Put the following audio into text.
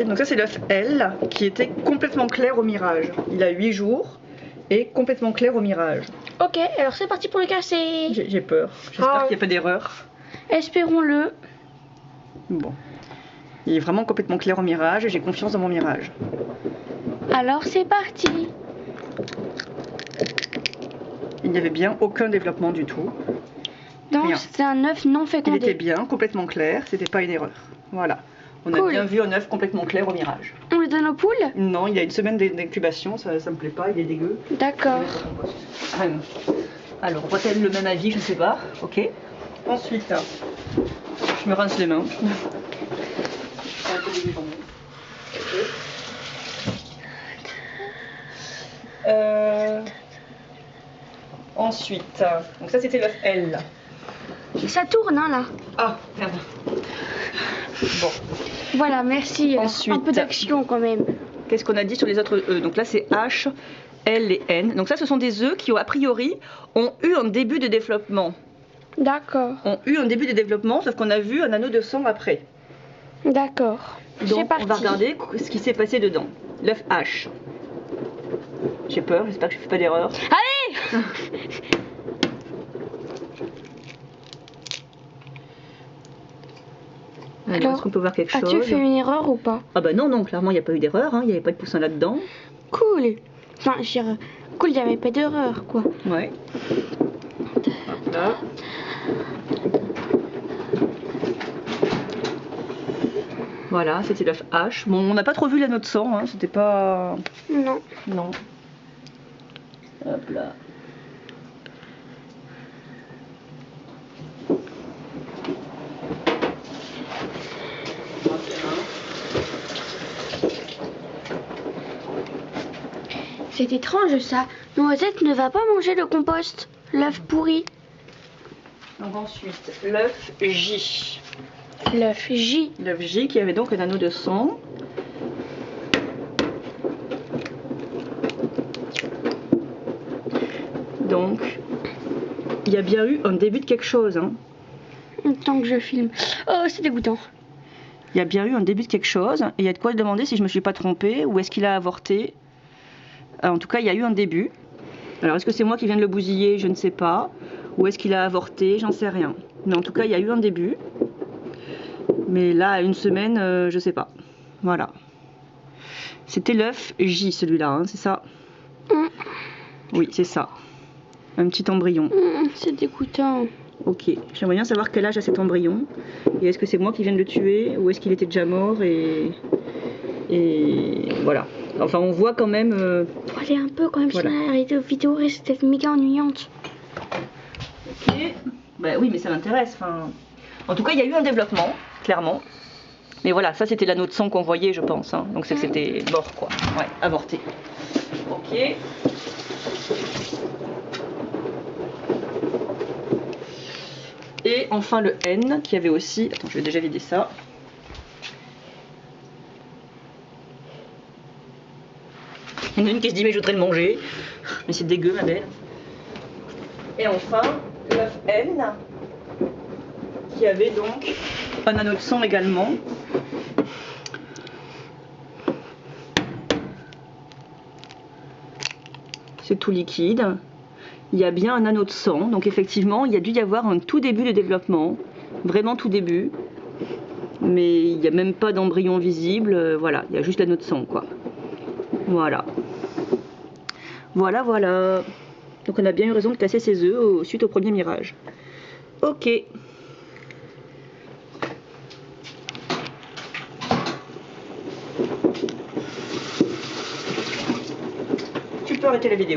Donc ça c'est l'œuf L qui était complètement clair au mirage. Il a 8 jours et complètement clair au mirage. Ok, alors c'est parti pour le casser. J'ai peur. J'espère qu'il n'y a pas d'erreur. Espérons-le. Bon. Il est vraiment complètement clair au mirage et j'ai confiance dans mon mirage. Alors c'est parti. Il n'y avait bien aucun développement du tout. Donc c'est un œuf non fécondé. Il était bien, complètement clair, c'était pas une erreur. Voilà. On a bien vu un œuf complètement clair au mirage. On le donne aux poules? Non, il y a une semaine d'incubation, ça me plaît pas, il est dégueu. D'accord. Alors, aura-t-elle le même avis? Je sais pas. Ok. Ensuite, je me rince les mains. Ensuite, donc ça c'était l'œuf L. Ça tourne hein là. Ah, merde. Bon. Voilà, merci. Ensuite, un peu d'action quand même. Qu'est-ce qu'on a dit sur les autres œufs? Donc là c'est H, L et N. Donc ça ce sont des œufs qui a priori ont eu un début de développement. D'accord. Ont eu un début de développement, sauf qu'on a vu un anneau de sang après. D'accord. Donc on va regarder ce qui s'est passé dedans. L'œuf H. J'ai peur, j'espère que je ne fais pas d'erreur. Allez. Alors, est-ce qu'on peut voir quelque chose? As-tu fait une erreur ou pas? Ah bah non, clairement il n'y a pas eu d'erreur, hein. Il n'y avait pas de poussin là-dedans. Cool. Enfin, je dirais, cool, il n'y avait pas d'erreur quoi. Ouais. Là. Voilà, c'était l'œuf H. Bon, on n'a pas trop vu l'anneau de sang, hein. C'était pas... Non. Non. Hop là. C'est étrange ça. Noisette ne va pas manger le compost. L'œuf pourri. Donc ensuite, l'œuf J. L'œuf J. L'œuf J qui avait donc un anneau de sang. Donc, il y a bien eu un début de quelque chose. Hein. Tant que je filme. Oh, c'est dégoûtant. Il y a bien eu un début de quelque chose. Et il y a de quoi se demander si je me suis pas trompée ou est-ce qu'il a avorté. En tout cas, il y a eu un début. Alors, est-ce que c'est moi qui viens de le bousiller? Je ne sais pas. Ou est-ce qu'il a avorté? J'en sais rien. Mais en tout cas, il y a eu un début. Mais là, à une semaine, je sais pas. Voilà. C'était l'œuf J, celui-là, hein, c'est ça? Oui, c'est ça. Un petit embryon. C'est dégoûtant. Ok. J'aimerais bien savoir quel âge a cet embryon. Et est-ce que c'est moi qui viens de le tuer? Ou est-ce qu'il était déjà mort et voilà. Enfin, on voit quand même... Faut aller un peu quand même, voilà. Sinon la vidéo risque d'être méga ennuyante. Ok. Bah oui, mais ça m'intéresse. Enfin... En tout cas, il y a eu un développement, clairement. Mais voilà, ça c'était l'anneau de sang qu'on voyait, je pense. Hein. Donc c'est que c'était mort, quoi. Ouais, avorté. Ok. Et enfin le N, qui avait aussi... Attends, je vais déjà vider ça. Il y en a une qui se dit mais je voudrais le manger. Mais c'est dégueu ma belle. Et enfin l'œuf N qui avait donc un anneau de sang également. C'est tout liquide. Il y a bien un anneau de sang. Donc effectivement il y a dû y avoir un tout début de développement. Vraiment tout début. Mais il n'y a même pas d'embryon visible. Voilà, il y a juste l'anneau de sang quoi. Voilà. Voilà. Donc on a bien eu raison de casser ses œufs suite au premier mirage. Ok. Tu peux arrêter la vidéo.